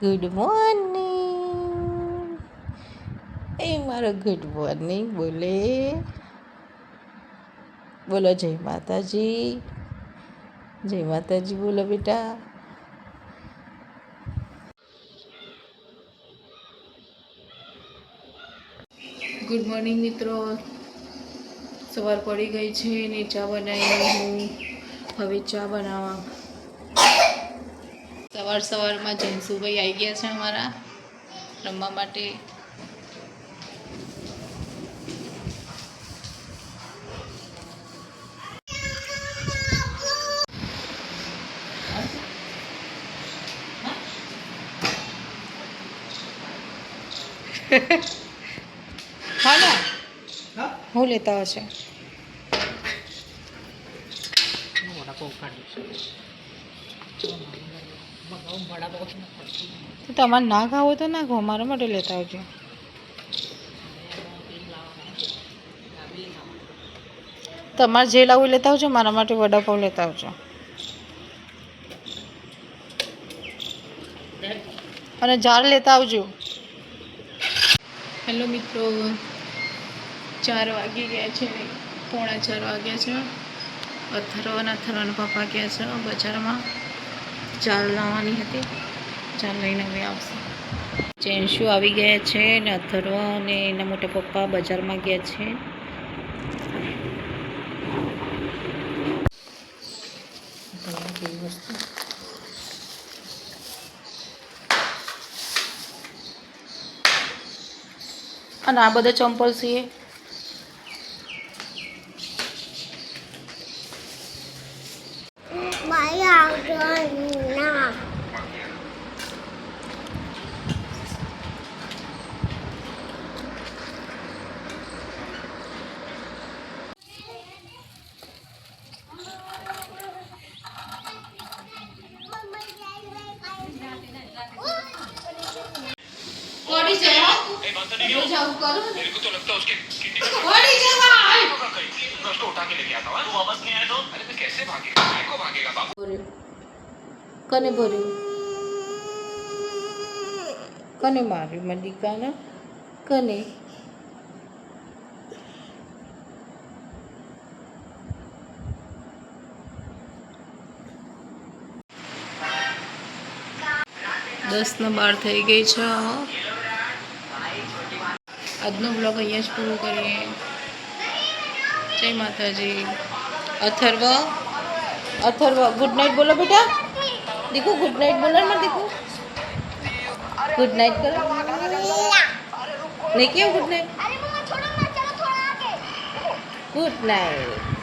Good morning. એ મારો good morning બોલે. બોલો જય માતાજી. જય માતાજી બોલો બેટા. ગુડ મોર્નિંગ મિત્રો. સવાર પડી ગઈ છે ને ચા બનાવી હું હવે ચા બનાવવા. સવારમાં જનસુભાઈ આવી ગયા છે અમારા રમવા માટે. હા ના હું લેતા હશે તો તમારે ના ખાવો તો ના ખાઓ, મારા માટે લેતા આવજો. તમારે જે લાવવું લેતા આવજો, મારા માટે વડાપાઉં લેતા આવજો. અને જાર લેતા આવજો. હેલો મિત્રો, 4 વાગી ગયા છે, 3:45 વાગ્યા છે. અથર્વના પપ્પા ગયા છે બજારમાં. ચાલ લાવવાની હતી, ચાલ લઈને હવે આવશે. જેન્શુ આવી ગયા છે ને અથર્વ અને એના મોટા પપ્પા બજારમાં ગયા છે. અને આ બધા ચંપલ છે. કને ભર્યું? કને માર્યું મારી દીકરાને? કને? દસ ને 12 થઈ ગઈ છે. આજનો બ્લોગ અહીંયા જ પૂરો કરીએ. જય માતાજી. અથર્વ ગુડ નાઇટ બોલો બેટા. દીકુ ગુડ નાઇટ બોલો ને દીકુ. ગુડ નાઇટ કરો. નહીં કેવું ગુડ નાઇટ? Good night.